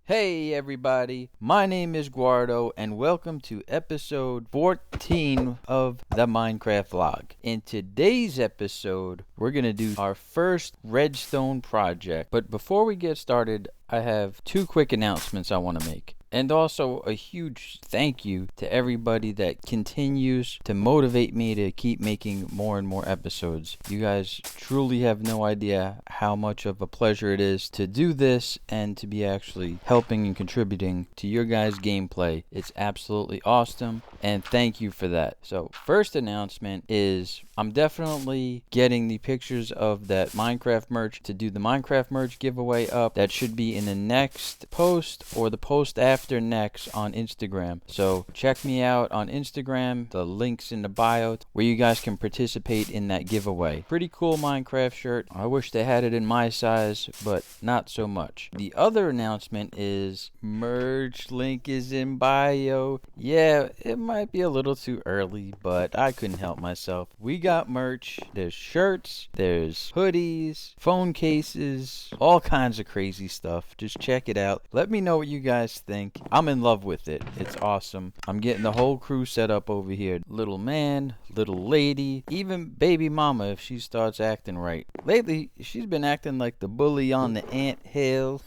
Hey everybody, my name is Guardo and welcome to episode 14 of the Minecraft vlog. In today's episode, we're going to do our first redstone project. But before we get started, I have two quick announcements I want to make. And also a huge thank you to everybody that continues to motivate me to keep making more and more episodes. You guys truly have no idea how much of a pleasure it is to do this and to be actually helping and contributing to your guys' gameplay. It's absolutely awesome, and thank you for that. So first announcement is I'm definitely getting the pictures of that Minecraft merch to do the Minecraft merch giveaway up. That should be in the next post or the post after next on Instagram. So check me out on Instagram. The link's in the bio where you guys can participate in that giveaway. Pretty cool Minecraft shirt. I wish they had it in my size, but not so much. The other announcement is merch link is in bio. Yeah, it might be a little too early, but I couldn't help myself. We got merch. There's shirts, there's hoodies, phone cases, all kinds of crazy stuff. Just check it out. Let me know what you guys think. I'm in love with it. It's awesome. I'm getting the whole crew set up over here. Little man, little lady, even baby mama if she starts acting right. Lately, she's been acting like the bully on the anthill.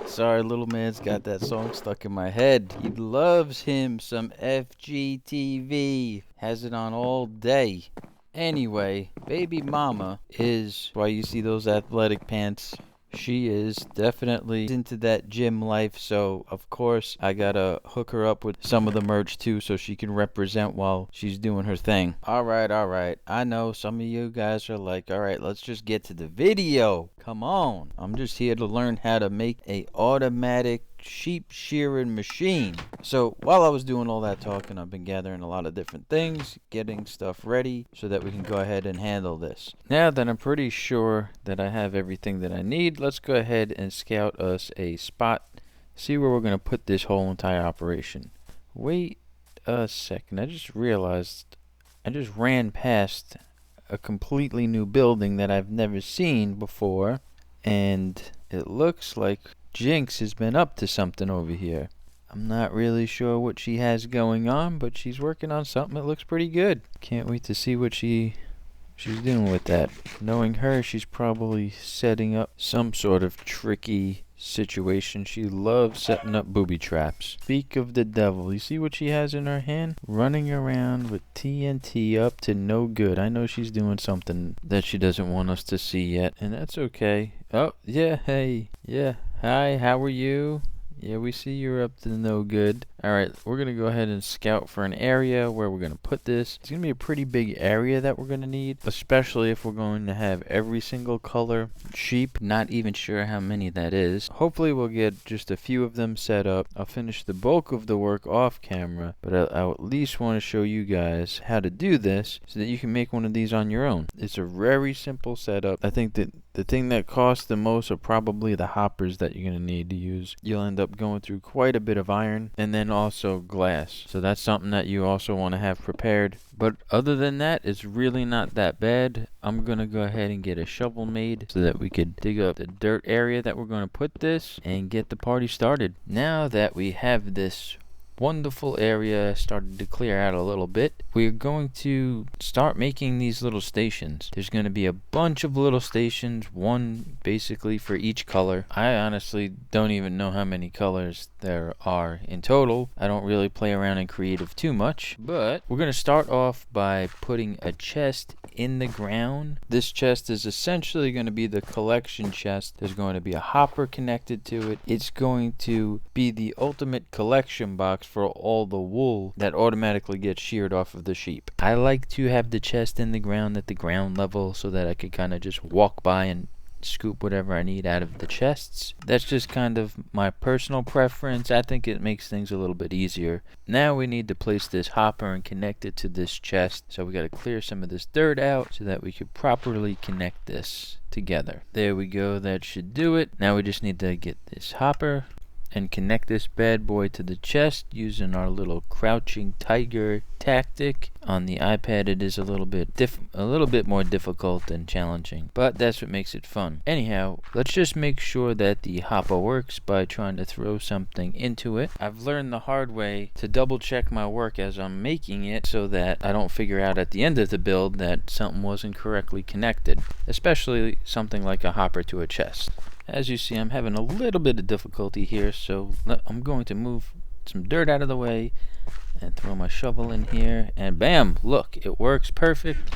Sorry, little man's got that song stuck in my head. He loves him some FGTV. Has it on all day. Anyway, baby mama is why you see those athletic pants. She is definitely into that gym life, so of course I gotta hook her up with some of the merch too so she can represent while she's doing her thing. Alright, I know some of you guys are like, alright, let's just get to the video. Come on. I'm just here to learn how to make a automatic sheep shearing machine. So while I was doing all that talking, I've been gathering a lot of different things, getting stuff ready so that we can go ahead and handle this. Now that I'm pretty sure that I have everything that I need, let's go ahead and scout us a spot, see where we're going to put this whole entire operation. Wait a second, I just realized I just ran past a completely new building that I've never seen before, and it looks like Jinx has been up to something over here. I'm not really sure what she has going on, but she's working on something that looks pretty good. Can't wait to see what she's doing with that. Knowing her, she's probably setting up some sort of tricky situation. She loves setting up booby traps. Speak of the devil, you see what she has in her hand? Running around with TNT up to no good. I know she's doing something that she doesn't want us to see yet, and that's okay. Oh, yeah, hey, yeah. Hi, how are you? Yeah, we see you're up to no good. Alright, we're going to go ahead and scout for an area where we're going to put this. It's going to be a pretty big area that we're going to need, especially if we're going to have every single color sheep. Not even sure how many that is. Hopefully we'll get just a few of them set up. I'll finish the bulk of the work off camera, but I at least want to show you guys how to do this so that you can make one of these on your own. It's a very simple setup. I think that the thing that costs the most are probably the hoppers that you're going to need to use. You'll end up going through quite a bit of iron and then also glass. So that's something that you also want to have prepared. But other than that, it's really not that bad. I'm going to go ahead and get a shovel made so that we could dig up the dirt area that we're going to put this and get the party started. Now that we have this wonderful area started to clear out a little bit, we're going to start making these little stations. There's going to be a bunch of little stations, one basically for each color. I honestly don't even know how many colors there are in total. I don't really play around in creative too much, but we're going to start off by putting a chest in the ground. This chest is essentially going to be the collection chest. There's going to be a hopper connected to it. It's going to be the ultimate collection box for all the wool that automatically gets sheared off of the sheep. I like to have the chest in the ground at the ground level so that I could kind of just walk by and scoop whatever I need out of the chests. That's just kind of my personal preference. I think it makes things a little bit easier. Now we need to place this hopper and connect it to this chest. So we got to clear some of this dirt out so that we could properly connect this together. There we go. That should do it. Now we just need to get this hopper and connect this bad boy to the chest using our little crouching tiger tactic. On the iPad it is a little bit more difficult and challenging, but that's what makes it fun. Anyhow, let's just make sure that the hopper works by trying to throw something into it. I've learned the hard way to double check my work as I'm making it so that I don't figure out at the end of the build that something wasn't correctly connected, especially something like a hopper to a chest. As you see, I'm having a little bit of difficulty here, so I'm going to move some dirt out of the way and throw my shovel in here, and bam, look, it works perfect.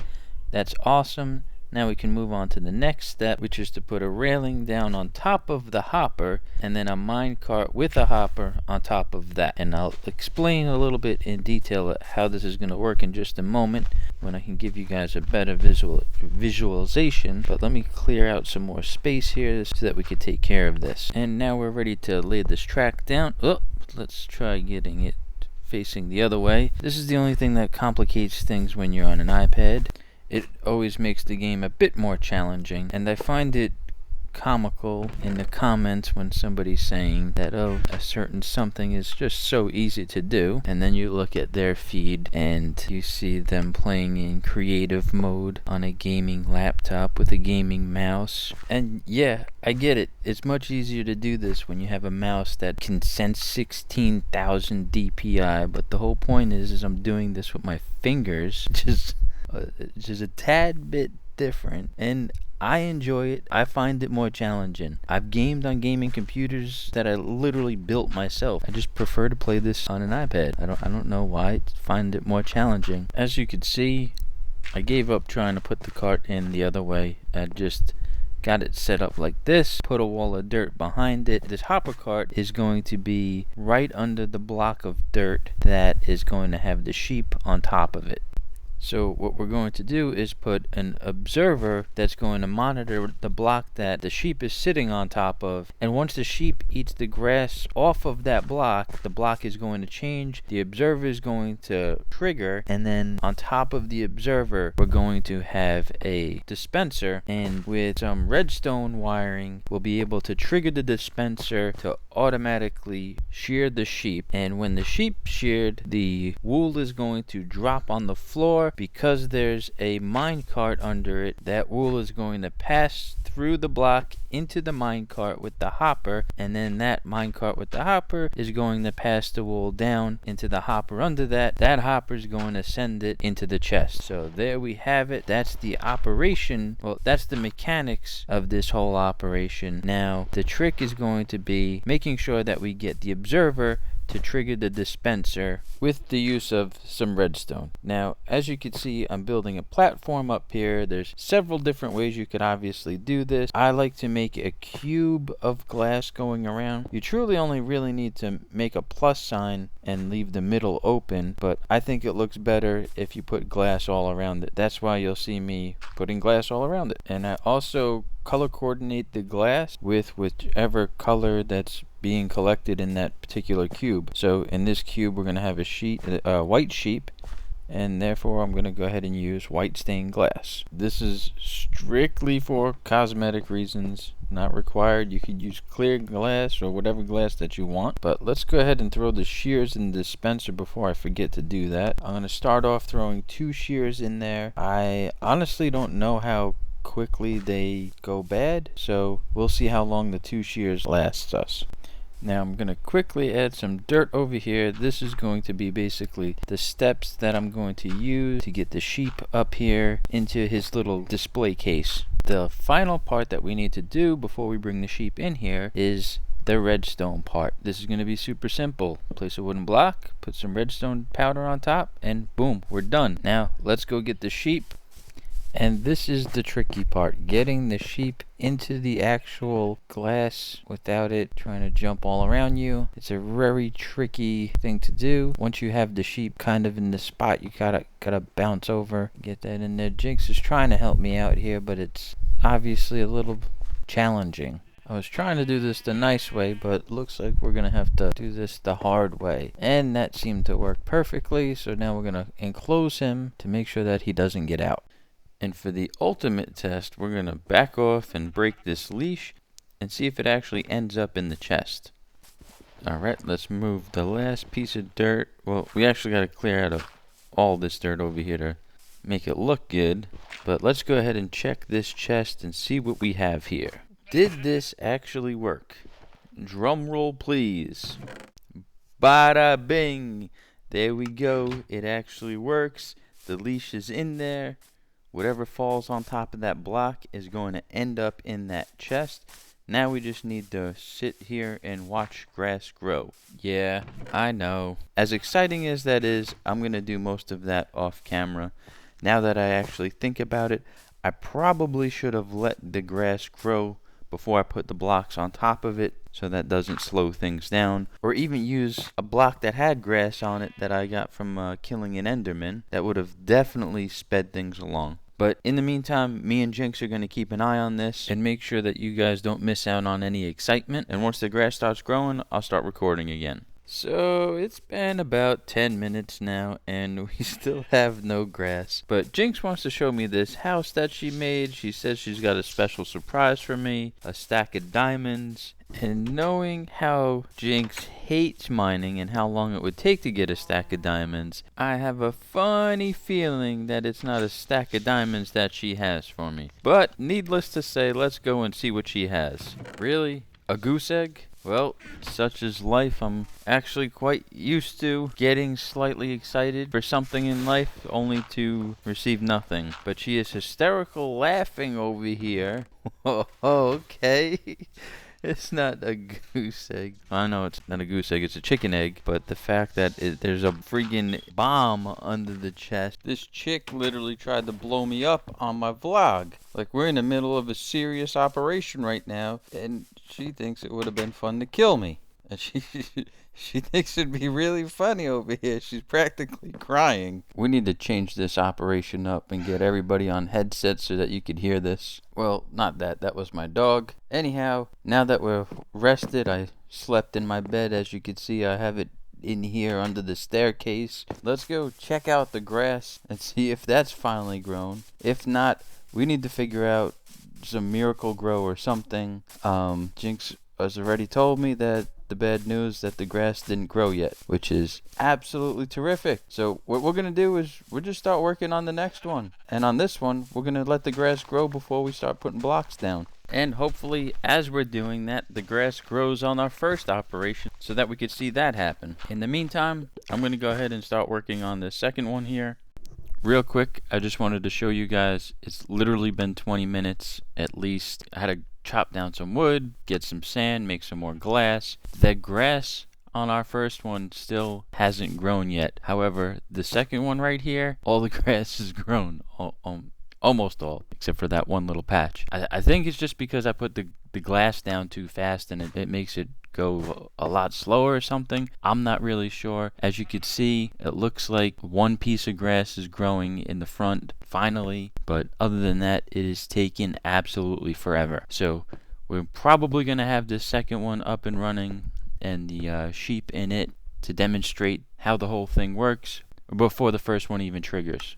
That's awesome. Now we can move on to the next step, which is to put a railing down on top of the hopper and then a minecart with a hopper on top of that. And I'll explain a little bit in detail how this is going to work in just a moment when I can give you guys a better visualization. But let me clear out some more space here so that we can take care of this. And now we're ready to lay this track down. Oh, let's try getting it facing the other way. This is the only thing that complicates things when you're on an iPad. It always makes the game a bit more challenging, and I find it comical in the comments when somebody's saying that, oh, a certain something is just so easy to do, and then you look at their feed and you see them playing in creative mode on a gaming laptop with a gaming mouse. And yeah, I get it. It's much easier to do this when you have a mouse that can sense 16,000 DPI, but the whole point is I'm doing this with my fingers, just a tad bit different, and I enjoy it. I find it more challenging. I've gamed on gaming computers that I literally built myself. I just prefer to play this on an iPad. I don't know why. I find it more challenging. As you can see, I gave up trying to put the cart in the other way. I just got it set up like this, put a wall of dirt behind it. This hopper cart is going to be right under the block of dirt that is going to have the sheep on top of it. So what we're going to do is put an observer that's going to monitor the block that the sheep is sitting on top of, and once the sheep eats the grass off of that block, the block is going to change, the observer is going to trigger, and then on top of the observer we're going to have a dispenser, and with some redstone wiring we'll be able to trigger the dispenser to automatically shear the sheep, and when the sheep sheared, the wool is going to drop on the floor. Because there's a minecart under it, that wool is going to pass through the block into the minecart with the hopper, and then that minecart with the hopper is going to pass the wool down into the hopper under that. That hopper is going to send it into the chest. So there we have it. That's the operation. Well, that's the mechanics of this whole operation. Now the trick is going to be making sure that we get the observer to trigger the dispenser with the use of some redstone. Now, as you can see, I'm building a platform up here. There's several different ways you could obviously do this. I like to make a cube of glass going around. You truly only really need to make a plus sign and leave the middle open, but I think it looks better if you put glass all around it. That's why you'll see me putting glass all around it. And I also color coordinate the glass with whichever color that's being collected in that particular cube. So in this cube we're going to have a white sheep, and therefore I'm going to go ahead and use white stained glass. This is strictly for cosmetic reasons, not required. You could use clear glass or whatever glass that you want, but let's go ahead and throw the shears in the dispenser before I forget to do that. I'm going to start off throwing 2 shears in there. I honestly don't know how quickly they go bad, so we'll see how long the 2 shears lasts us. Now I'm going to quickly add some dirt over here. This is going to be basically the steps that I'm going to use to get the sheep up here into his little display case. The final part that we need to do before we bring the sheep in here is the redstone part. This is going to be super simple. Place a wooden block, put some redstone powder on top, and boom, we're done. Now let's go get the sheep. And this is the tricky part, getting the sheep into the actual glass without it trying to jump all around you. It's a very tricky thing to do. Once you have the sheep kind of in the spot, you gotta bounce over, get that in there. Jinx is trying to help me out here, but it's obviously a little challenging. I was trying to do this the nice way, but looks like we're gonna have to do this the hard way. And that seemed to work perfectly, so now we're gonna enclose him to make sure that he doesn't get out. And for the ultimate test, we're going to back off and break this leash and see if it actually ends up in the chest. Alright, let's move the last piece of dirt. Well, we actually got to clear out of all this dirt over here to make it look good. But let's go ahead and check this chest and see what we have here. Did this actually work? Drum roll, please. Bada bing! There we go. It actually works. The leash is in there. Whatever falls on top of that block is going to end up in that chest. Now we just need to sit here and watch grass grow. Yeah, I know. As exciting as that is, I'm going to do most of that off camera. Now that I actually think about it, I probably should have let the grass grow before I put the blocks on top of it, so that doesn't slow things down. Or even use a block that had grass on it that I got from killing an Enderman. That would have definitely sped things along. But in the meantime, me and Jinx are going to keep an eye on this and make sure that you guys don't miss out on any excitement. And once the grass starts growing, I'll start recording again. So it's been about 10 minutes now and we still have no grass. But Jinx wants to show me this house that she made. She says she's got a special surprise for me, a stack of diamonds. And knowing how Jinx hates mining and how long it would take to get a stack of diamonds, I have a funny feeling that it's not a stack of diamonds that she has for me. But needless to say, let's go and see what she has. Really? A goose egg? Well, such is life. I'm actually quite used to getting slightly excited for something in life only to receive nothing. But she is hysterical laughing over here. Oh, okay. It's not a goose egg. I know it's not a goose egg, it's a chicken egg. But the fact that there's a freaking bomb under the chest. This chick literally tried to blow me up on my vlog. Like, we're in the middle of a serious operation right now, and she thinks it would have been fun to kill me. And she thinks it'd be really funny over here. She's practically crying. We need to change this operation up and get everybody on headsets so that you could hear this. Well, not that. That was my dog. Anyhow, now that we're rested, I slept in my bed. As you can see, I have it in here under the staircase. Let's go check out the grass and see if that's finally grown. If not, we need to figure out some miracle grow or something. Jinx has already told me that the bad news that the grass didn't grow yet, which is absolutely terrific. So what we're going to do is we'll just start working on the next one. And on this one, we're going to let the grass grow before we start putting blocks down. And hopefully, as we're doing that, the grass grows on our first operation so that we could see that happen. In the meantime, I'm going to go ahead and start working on the second one here. Real quick, I just wanted to show you guys, it's literally been 20 minutes at least. I had to chop down some wood, get some sand, make some more glass. The grass on our first one still hasn't grown yet. However, the second one right here, all the grass is grown. Almost all, except for that one little patch. I think it's just because I put the glass down too fast and it makes it go a lot slower or something. I'm not really sure. As you can see, it looks like one piece of grass is growing in the front finally, but other than that, it is taking absolutely forever. So we're probably going to have this second one up and running and the sheep in it to demonstrate how the whole thing works before the first one even triggers.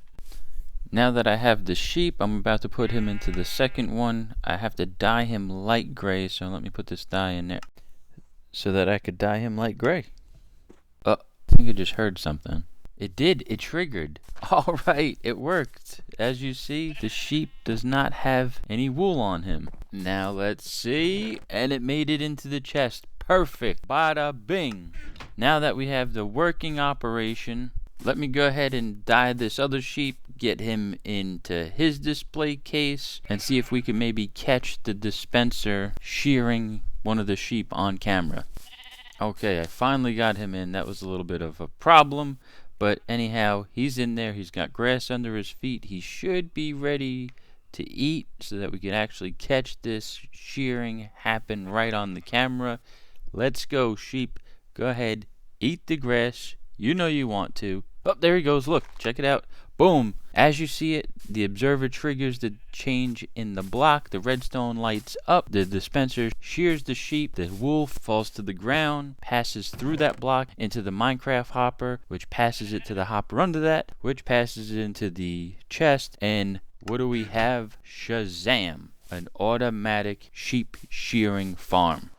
Now that I have the sheep, I'm about to put him into the second one. I have to dye him light gray, so let me put this dye in there so that I could dye him light gray. I think I just heard something. It did. It triggered. All right, it worked. As you see, the sheep does not have any wool on him. Now let's see. And it made it into the chest. Perfect. Bada bing. Now that we have the working operation, let me go ahead and dye this other sheep, get him into his display case, and see if we can maybe catch the dispenser shearing one of the sheep on camera. Okay, I finally got him in. That was a little bit of a problem, but anyhow, he's in there. He's got grass under his feet. He should be ready to eat so that we can actually catch this shearing happen right on the camera. Let's go, sheep. Go ahead, eat the grass. You know you want to. Oh, there he goes. Look, check it out. Boom. As you see it, the observer triggers the change in the block. The redstone lights up. The dispenser shears the sheep. The wool falls to the ground, passes through that block into the Minecraft hopper, which passes it to the hopper under that, which passes it into the chest. And what do we have? Shazam! An automatic sheep shearing farm.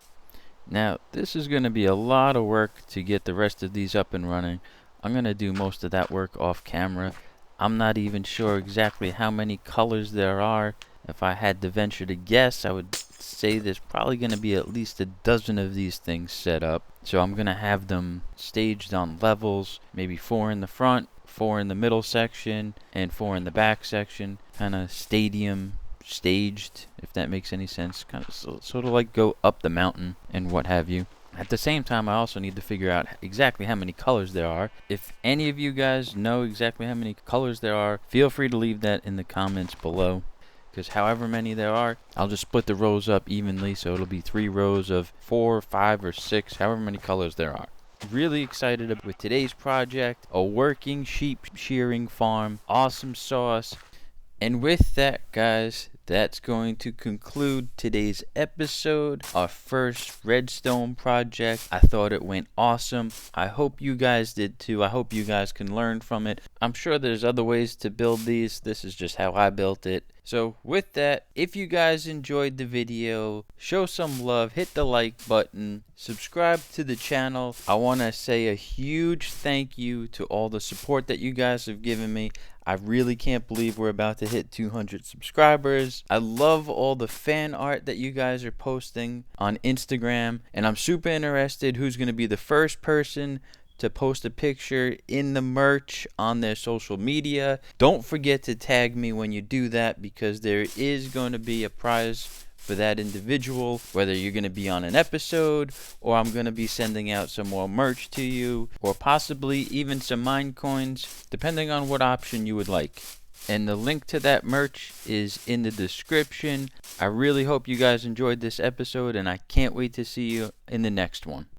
Now, this is going to be a lot of work to get the rest of these up and running. I'm going to do most of that work off camera. I'm not even sure exactly how many colors there are. If I had to venture to guess, I would say there's probably going to be at least a dozen of these things set up. So I'm going to have them staged on levels, maybe 4 in the front, 4 in the middle section, and 4 in the back section. Kind of stadium staged, if that makes any sense. Kind of sort of like go up the mountain and what have you. At the same time, I also need to figure out exactly how many colors there are. If any of you guys know exactly how many colors there are, feel free to leave that in the comments below. Because however many there are, I'll just split the rows up evenly, so it'll be 3 rows of 4, 5, or 6, however many colors there are. Really excited with today's project, a working sheep shearing farm, awesome sauce. And with that, guys, that's going to conclude today's episode, our first redstone project. I thought it went awesome. I hope you guys did too. I hope you guys can learn from it. I'm sure there's other ways to build these. This is just how I built it. So with that, if you guys enjoyed the video, show some love, hit the like button, subscribe to the channel. I want to say a huge thank you to all the support that you guys have given me. I really can't believe we're about to hit 200 subscribers. I love all the fan art that you guys are posting on Instagram, and I'm super interested who's going to be the first person to post a picture in the merch on their social media. Don't forget to tag me when you do that, because there is going to be a prize for that individual, whether you're going to be on an episode, or I'm going to be sending out some more merch to you, or possibly even some mine coins, depending on what option you would like. And the link to that merch is in the description. I really hope you guys enjoyed this episode, and I can't wait to see you in the next one.